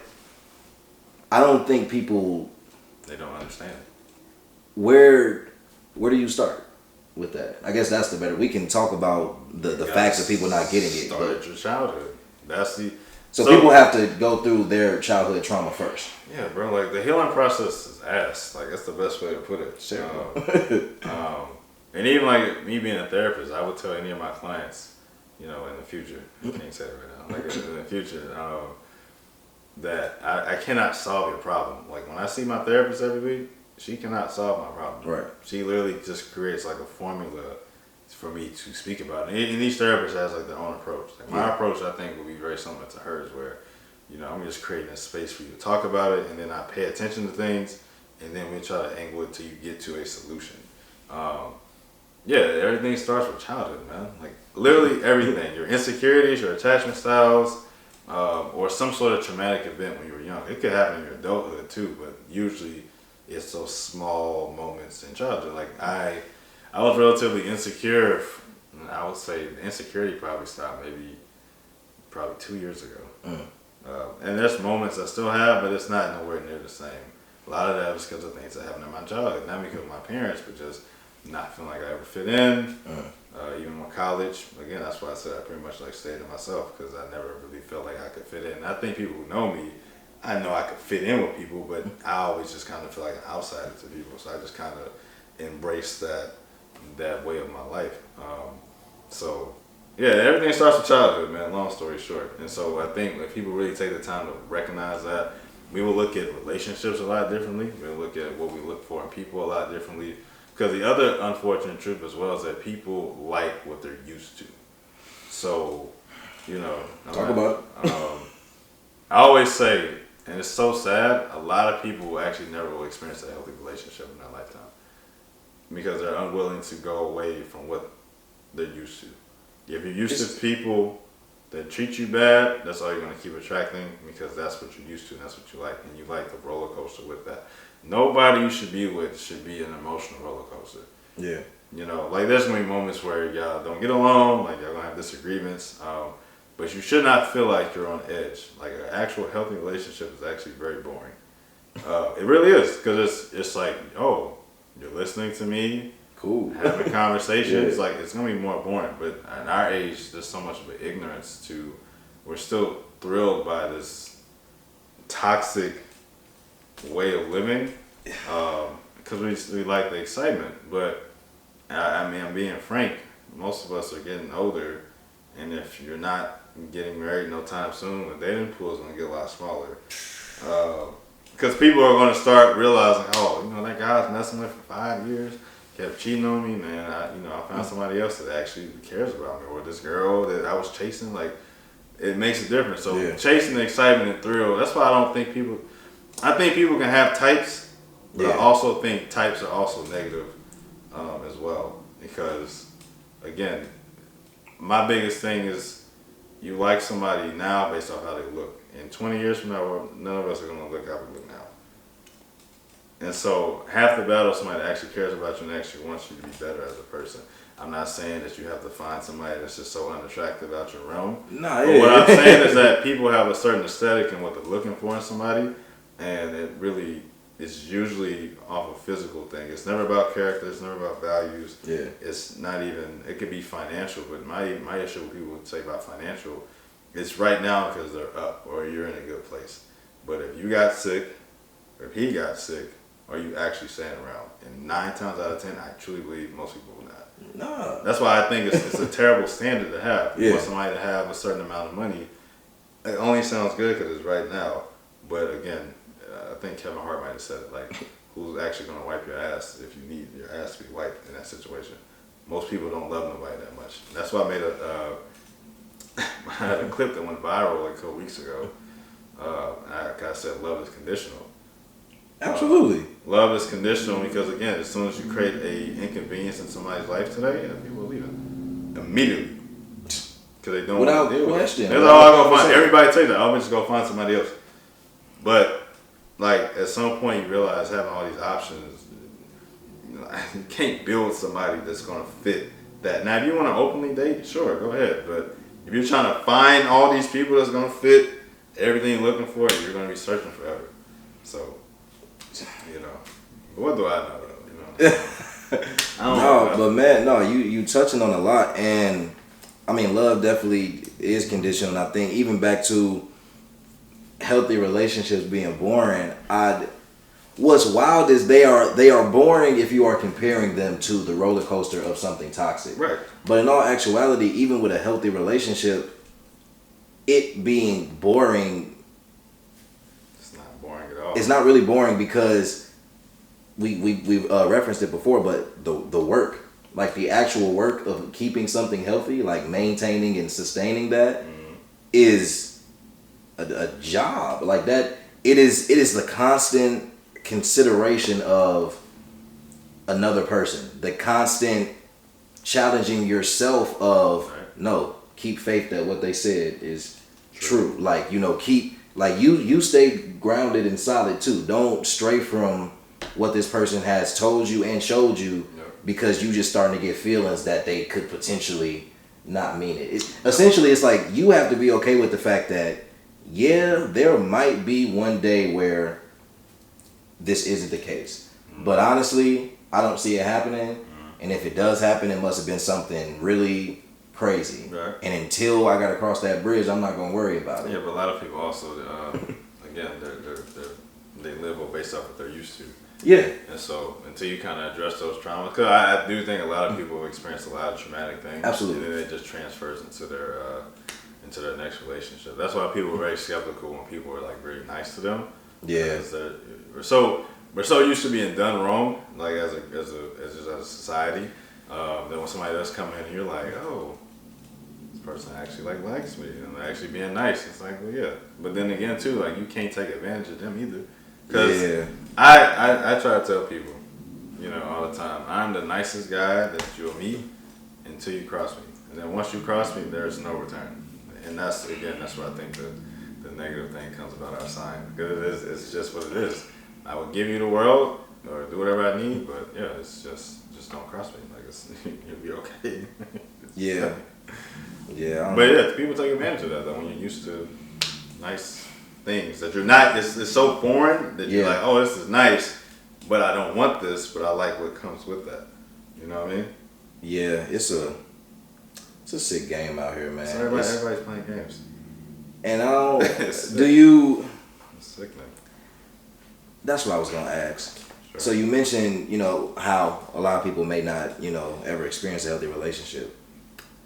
I don't think people, they don't understand. Where do you start with that? I guess that's the better. We can talk about the facts of people not getting it. Start at your childhood. So people have to go through their childhood trauma first. Yeah, bro. Like, the healing process is ass. Like, that's the best way to put it. Sure. And even like me being a therapist, I would tell any of my clients, you know, in the future, I can't say it right now, like in the future, that I cannot solve your problem. Like, when I see my therapist every week, she cannot solve my problem. Right. She literally just creates like a formula for me to speak about it. And each therapist has like their own approach. Like, my approach, I think, will be very similar to hers, where, you know, I'm just creating a space for you to talk about it, and then I pay attention to things, and then we try to angle it till you get to a solution. Yeah, everything starts with childhood, man. Like literally everything. Your insecurities, your attachment styles, or some sort of traumatic event when you were young. It could happen in your adulthood too, but usually it's those small moments in childhood. Like I was relatively insecure. I would say the insecurity probably stopped probably 2 years ago. And there's moments I still have, but it's not nowhere near the same. A lot of that was because of things that happened in my childhood, not because of my parents, but just not feeling like I ever fit in. Even in college, again, that's why I said I pretty much like stayed to myself, because I never really felt like I could fit in. And I think people who know me, I know I could fit in with people, but I always just kind of feel like an outsider to people. So I just kind of embraced that way of my life. So yeah, everything starts with childhood, man. Long story short. And so I think if people really take the time to recognize that, we will look at relationships a lot differently. We'll look at what we look for in people a lot differently. Because the other unfortunate truth as well is that people like what they're used to. So, Talk about it. I always say, and it's so sad, a lot of people actually never will experience a healthy relationship in their lifetime. Because they're unwilling to go away from what they're used to. If you're used to people that treat you bad, that's all you're going to keep attracting, because that's what you're used to and that's what you like. And you like the roller coaster with that. Nobody you should be with should be an emotional roller coaster. Yeah. Like there's going to be moments where y'all don't get along, like y'all going to have disagreements. But you should not feel like you're on edge. Like an actual healthy relationship is actually very boring. It really is, because it's like, oh, you're listening to me. Cool. Having conversations, Yeah. like it's gonna be more boring. But at our age, there's so much of an ignorance we're still thrilled by this toxic way of living, because we like the excitement. But I mean, I'm being frank. Most of us are getting older, and if you're not getting married no time soon, the dating pool is gonna get a lot smaller. Because people are gonna start realizing, oh, that guy's messing with me for 5 years. Kept cheating on me, man. I found somebody else that actually cares about me, or this girl that I was chasing. Like, it makes a difference. So chasing the excitement and thrill. That's why I don't think people. I think people can have types, but I also think types are also negative as well. Because again, my biggest thing is you like somebody now based off how they look. In 20 years from now, none of us are gonna look how we look now. And so half the battle is somebody that actually cares about you and actually wants you to be better as a person. I'm not saying that you have to find somebody that's just so unattractive out your realm. But what I'm saying is that people have a certain aesthetic and what they're looking for in somebody, and it really is usually off a physical thing. It's never about character. It's never about values. Yeah. It's not even. It could be financial, but my issue with people would say about financial, it's right now because they're up or you're in a good place. But if you got sick, or if he got sick, are you actually staying around? And 9 times out of 10, I truly believe most people will not. No. That's why I think it's a terrible standard to have. You want somebody to have a certain amount of money. It only sounds good because it's right now. But again, I think Kevin Hart might have said it, like, who's actually going to wipe your ass if you need your ass to be wiped in that situation? Most people don't love nobody that much. That's why I made I had a clip that went viral like a couple weeks ago. I said love is conditional. Absolutely. Love is conditional because, again, as soon as you create a inconvenience in somebody's life today, people are leaving immediately because they don't want to deal with it. That's all I'm gonna find. Everybody tell you that. I'm just go find somebody else. But like at some point, you realize having all these options, you can't build somebody that's gonna fit that. Now, if you want to openly date, sure, go ahead. But if you're trying to find all these people that's gonna fit everything you're looking for, you're gonna be searching forever. So. What do I know? But man, you touching on a lot, and I mean, love definitely is conditional. And I think even back to healthy relationships being boring, what's wild is they are boring if you are comparing them to the roller coaster of something toxic. Right. But in all actuality, even with a healthy relationship, it being boring. It's not really boring because we've referenced it before, but the work, like the actual work of keeping something healthy, like maintaining and sustaining that, is a job. Like that, it is the constant consideration of another person, the constant challenging yourself of no, keep faith that what they said is true. Like, you know, keep like you stay grounded and solid too. Don't stray from what this person has told you and showed you because you just starting to get feelings that they could potentially not mean it. Essentially, it's like you have to be okay with the fact that there might be one day where this isn't the case. But honestly, I don't see it happening. And if it does happen, it must have been something really crazy. Right. And until I got to cross that bridge, I'm not going to worry about it. Yeah, but a lot of people also, again, they live based off what they're used to. Yeah. And so until you kind of address those traumas, because I do think a lot of people experience a lot of traumatic things. Absolutely. And then it just transfers into their next relationship. That's why people are very skeptical when people are like very nice to them. Yeah. Because we're so used to being done wrong, like as a society, that when somebody does come in, you're like, oh, this person actually likes me and they're actually being nice. It's like, well, yeah. But then again, too, like you can't take advantage of them either. Because I try to tell people, you know, all the time, I'm the nicest guy that you'll meet until you cross me. And then once you cross me, there's no return. And that's where I think the negative thing comes about our sign. Because it's just what it is. I would give you the world or do whatever I need, but yeah, it's just don't cross me. Like you'll be okay. Yeah. Yeah. But yeah, people take advantage of that though when you're used to nice things that you're not. It's so foreign that you're like, oh, this is nice, but I don't want this, but I like what comes with that. You know what I mean? Yeah, it's a sick game out here, man. So everybody's playing games. And I don't. Do you? It's sickening. That's what I was gonna ask. Sure. So you mentioned, you know, how a lot of people may not, you know, ever experience a healthy relationship.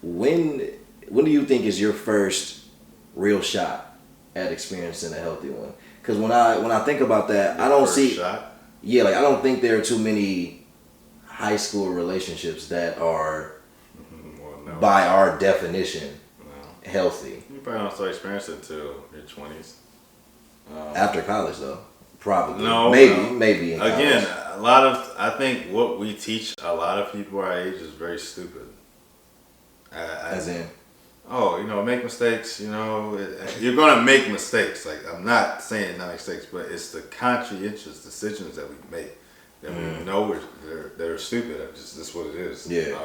When do you think is your first real shot at experiencing a healthy one? Because when I think about that, I don't see. Shot? Yeah, like I don't think there are too many high school relationships that are, by our definition, healthy. You probably don't start experiencing it until your 20s. After college, though. Probably. No. Maybe. In Again, college. I think what we teach a lot of people our age is very stupid. As in? Oh, you know, make mistakes, you know, you're going to make mistakes. Like, I'm not saying not mistakes, but it's the conscientious decisions that we make that we know they're stupid. That's what it is. Yeah.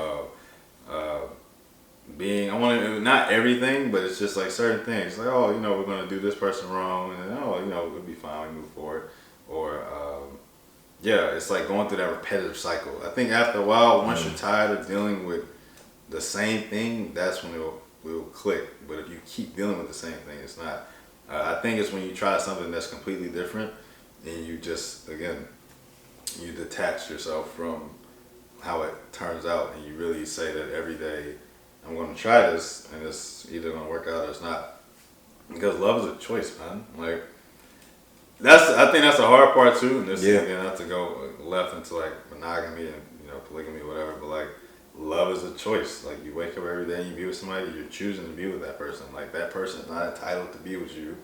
I want to, not everything, but it's just like certain things. Like, oh, you know, we're going to do this person wrong, and then, oh, you know, we'll be fine, we move forward. Or, it's like going through that repetitive cycle. I think after a while, once you're tired of dealing with the same thing, that's when it will click. But if you keep dealing with the same thing, it's not. I think it's when you try something that's completely different, and you just, again, you detach yourself from how it turns out, and you really say that every day, I'm going to try this, and it's either going to work out or it's not. Because love is a choice, man. Like, I think that's the hard part too. And this is, again, not to go left into like monogamy and, you know, polygamy or whatever, but like, love is a choice. Like, you wake up every day and you be with somebody, you're choosing to be with that person. Like, that person is not entitled to be with you,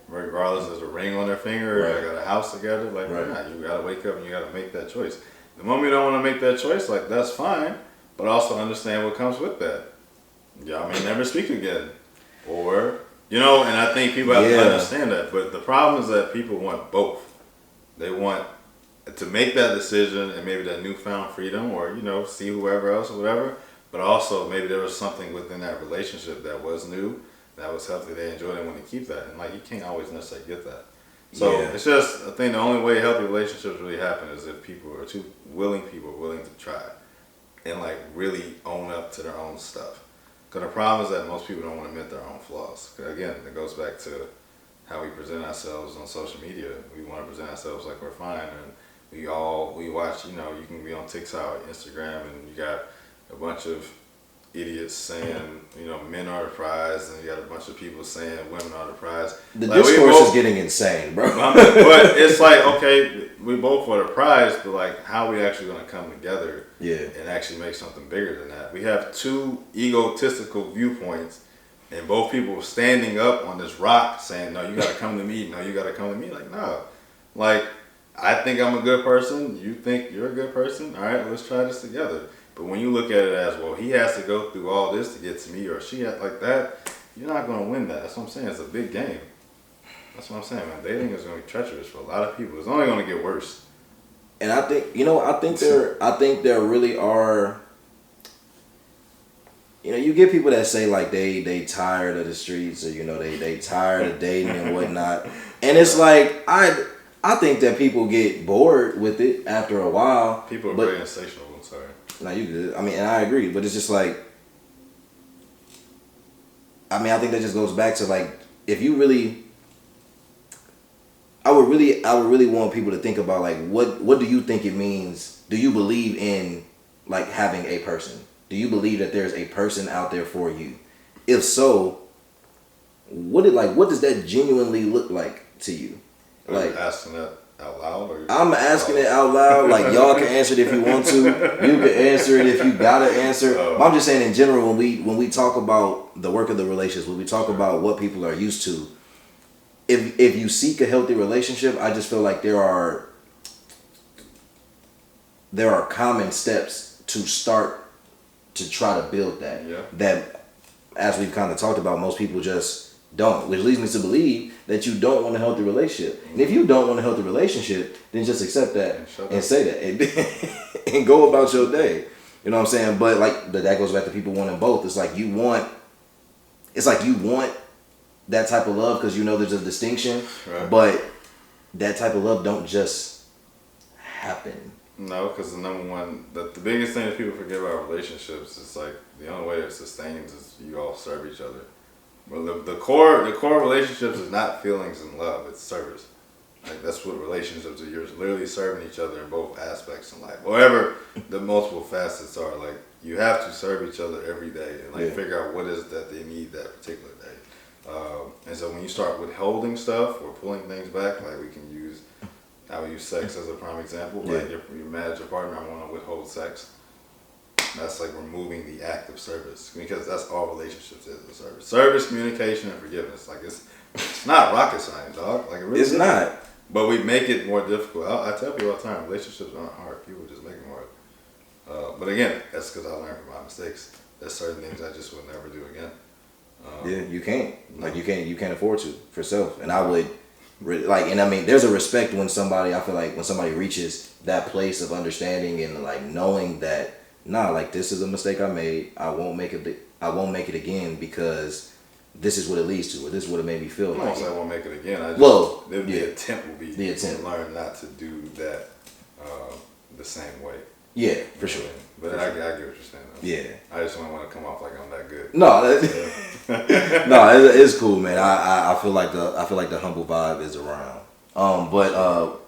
regardless there's a ring on their finger or they got a house together. Like, nah, you got to wake up and you got to make that choice. The moment you don't want to make that choice, like, that's fine, but also understand what comes with that. Y'all may never speak again. Or, you know, and I think people have to understand that. But the problem is that people want both. They want to make that decision and maybe that newfound freedom, or, you know, see whoever else or whatever. But also maybe there was something within that relationship that was new, that was healthy, they enjoyed it, want to keep that. And like, you can't always necessarily get that. So it's just, I think the only way healthy relationships really happen is if people are two willing people willing to try and like really own up to their own stuff. Because the problem is that most people don't want to admit their own flaws. Again, it goes back to how we present ourselves on social media. We want to present ourselves like we're fine, and we watch, you know, you can be on TikTok, Instagram, and you got a bunch of idiots saying, you know, men are the prize, and you got a bunch of people saying women are the prize. The discourse is getting insane, bro. But it's like, okay, we both are the prize, but like, how are we actually going to come together and actually make something bigger than that? We have two egotistical viewpoints, and both people standing up on this rock saying, no, you got to come to me. No, you got to come to me. Like, no. Like, I think I'm a good person. You think you're a good person. All right, let's try this together. But when you look at it as, well, he has to go through all this to get to me, or she has like that, you're not going to win that. That's what I'm saying. It's a big game. That's what I'm saying, man. Dating is going to be treacherous for a lot of people. It's only going to get worse. And I think, there really are, you get people that say like they tired of the streets, or they tired of dating and whatnot. And it's like I think that people get bored with it after a while. People are very insatiable. I'm sorry. No, you good. I mean, and I agree, but it's just like, I think that just goes back to like, if you really, I would really want people to think about like, what do you think it means? Do you believe in like having a person? Do you believe that there's a person out there for you? If so, what does that genuinely look like to you? Are you asking that out loud? Or I'm asking it out loud. Like, y'all can answer it if you want to. You can answer it if you gotta answer. But I'm just saying in general, when we talk about the work of the relationships, when we talk about what people are used to, if you seek a healthy relationship, I just feel like there are common steps to start to try to build that. Yeah. That, as we've kind of talked about, most people just don't, which leads me to believe that you don't want a healthy relationship. And if you don't want a healthy relationship, then just accept that and say that and go about your day. You know what I'm saying? But like that goes back to people wanting both. It's like you want that type of love because there's a distinction, right. But that type of love don't just happen. No, because the biggest thing that people forget about relationships is like the only way it sustains is you all serve each other. Well, the core relationships is not feelings and love; it's service. Like that's what relationships are. You're literally serving each other in both aspects in life, whatever the multiple facets are. Like you have to serve each other every day and figure out what is that they need that particular day. And so when you start withholding stuff or pulling things back, like I would use sex as a prime example. Like you're mad at your partner, I want to withhold sex. That's like removing the act of service because that's all relationships is, a service. Service, communication, and forgiveness. Like it's not rocket science, dog. Like it really isn't. Not. But we make it more difficult. I tell people all the time, relationships aren't hard. People just make them hard. But again, that's because I learned from my mistakes. There's certain things I just would never do again. You can't. Like you can't afford to for self. And I would there's a respect when somebody, I feel like when somebody reaches that place of understanding and like knowing that, like this is a mistake I made. I won't make it again because this is what it leads to, or this is what it made me feel. I won't say I won't make it again. The attempt will be to learn not to do that the same way. Yeah, for sure. But I get what you're saying. Though. Yeah. I just don't want to come off like I'm that good. No, no, it's cool, man. I feel like the humble vibe is around. But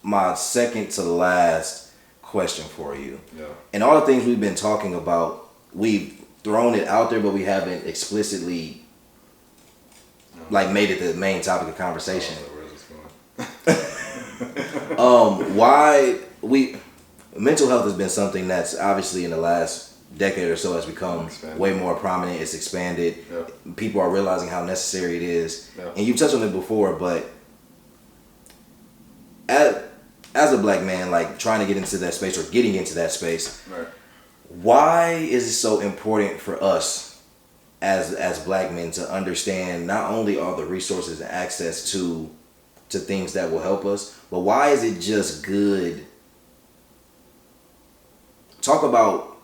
my second to last question for you. Yeah. And all the things we've been talking about, we've thrown it out there, but we haven't explicitly made it the main topic of conversation. Why mental health has been something that's obviously in the last decade or so has become way more prominent. It's expanded. Yep. People are realizing how necessary it is. Yep. And you've touched on it before, but as a black man, like trying to get into that space or getting into that space, right. Why is it so important for us as black men to understand not only all the resources and access to things that will help us, but why is it just good? Talk about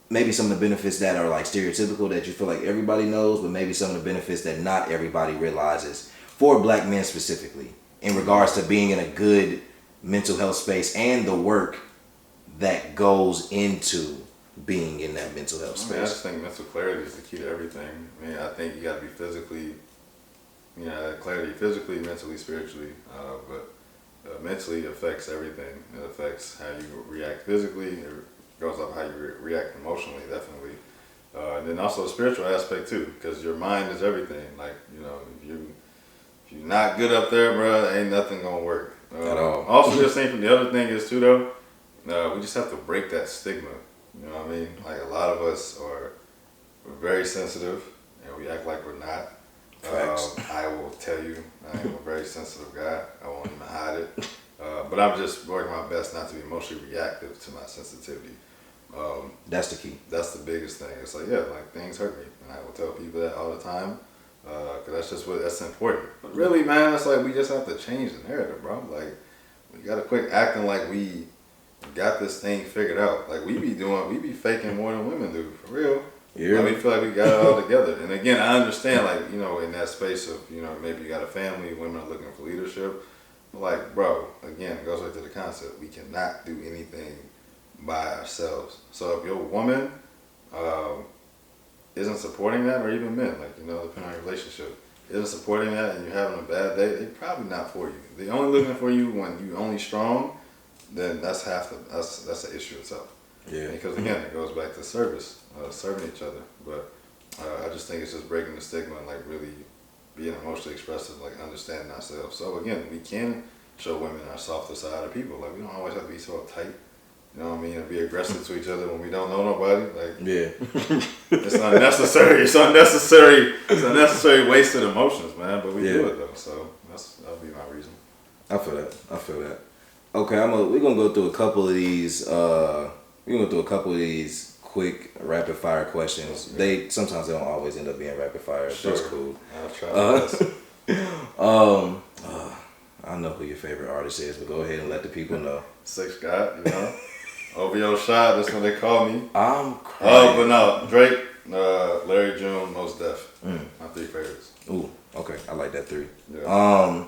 maybe some of the benefits that are like stereotypical that you feel like everybody knows, but maybe some of the benefits that not everybody realizes for black men specifically in regards to being in a good mental health space and the work that goes into being in that mental health space. I just think mental clarity is the key to everything. I think you got to be physically, clarity physically, mentally, spiritually, but mentally affects everything. It affects how you react physically. It goes up how you react emotionally, definitely. And then also the spiritual aspect too, because your mind is everything. Like, if you're not good up there, bro, ain't nothing gonna work. At all. Also, just thinking the other thing is too though, we just have to break that stigma. You know what I mean? Like a lot of us we're very sensitive and we act like we're not. Facts. I will tell you, I am a very sensitive guy. I won't even hide it. But I'm just working my best not to be emotionally reactive to my sensitivity. That's the key. That's the biggest thing. It's like, yeah, like things hurt me. And I will tell people that all the time. Because that's just that's important. But really, man, it's like we just have to change the narrative, bro. Like, we got to quit acting like we got this thing figured out. Like, we be faking more than women do, for real. Yeah. Like, we feel like we got it all together. And again, I understand, like, in that space of, maybe you got a family, women are looking for leadership. But like, bro, again, it goes back to the concept. We cannot do anything by ourselves. So if your woman isn't supporting that, or even men, like, depending on your relationship, isn't supporting that and you're having a bad day, they're probably not for you. They're only looking for you when you're only strong, then that's that's the issue itself. Yeah. Because again, it goes back to service, serving each other. But I just think it's just breaking the stigma and like really being emotionally expressive, like understanding ourselves. So again, we can show women our softer side of people. Like, we don't always have to be so uptight. You know what I mean? And be aggressive to each other when we don't know nobody. Like, yeah, it's unnecessary. It's unnecessary. It's unnecessary wasted emotions, man. But we do it though. So that'll be my reason. I feel that. Okay, we're gonna go through a couple of these. Quick rapid fire questions. Okay. Sometimes they don't always end up being rapid fire. Sure. That's cool. I'll try my best. I know who your favorite artist is, but go ahead and let the people know. Six God, OVO Shot, that's what they call me. I'm crying. But no, Drake, Larry June, Mos Def. My three favorites. Ooh, okay. I like that three. Yeah.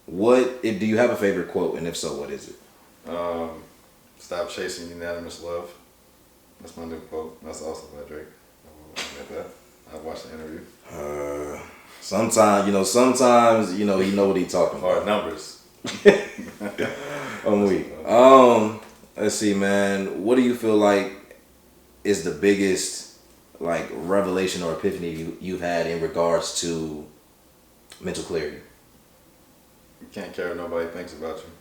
Do you have a favorite quote, and if so, what is it? Stop chasing unanimous love. That's my new quote. That's also by Drake. I watched the interview. Sometimes he know what he's talking about. Hard numbers. I'm weak. Let's see, man. What do you feel like is the biggest like revelation or epiphany you've had in regards to mental clarity? You can't care what nobody thinks about you.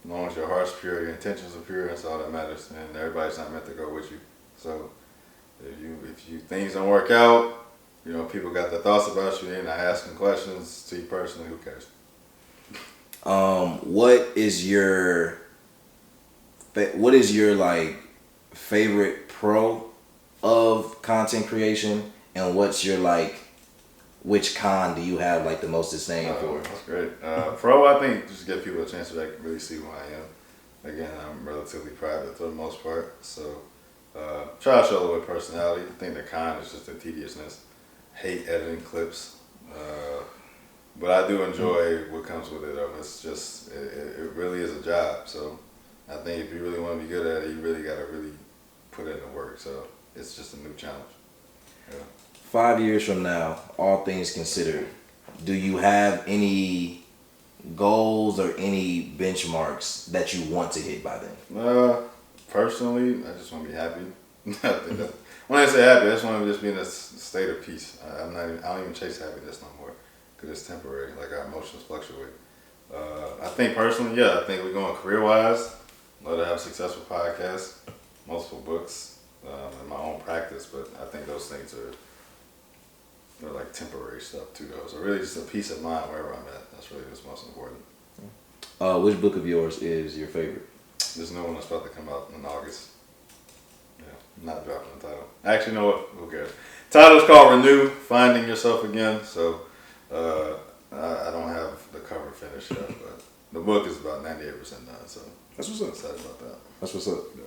As long as your heart's pure, your intentions are pure, that's all that matters. And everybody's not meant to go with you. So if you things don't work out, people got their thoughts about you, they're not asking questions to you personally, who cares? What is your like favorite pro of content creation, and what's your like which con do you have like the most disdain for? That's great. Pro, I think just give people a chance to like really see who I am. Again, I'm relatively private for the most part, so try to show a little bit of personality. I think the con is just the tediousness. Hate editing clips, but I do enjoy what comes with it. It's just it really is a job. So I think if you really want to be good at it, you really got to really put in the work. So it's just a new challenge. Yeah. 5 years from now, all things considered, do you have any goals or any benchmarks that you want to hit by then? Personally, I just want to be happy. When I say happy, I just want to just be in a state of peace. I don't even chase happiness no more because it's temporary. Like, our emotions fluctuate. I think personally, I think we're going career-wise. Love to have a successful podcast, multiple books, and my own practice. But I think those things they're like temporary stuff too, though. So really, just a peace of mind wherever I'm at. That's really what's most important. Which book of yours is your favorite? There's no one that's about to come out in August. Not dropping the title. Actually, you know what? Who cares? Title's called Renew, Finding Yourself Again. So I don't have the cover finished yet, but the book is about 98% done. So that's what's up. Excited about that. That's what's up. Yeah.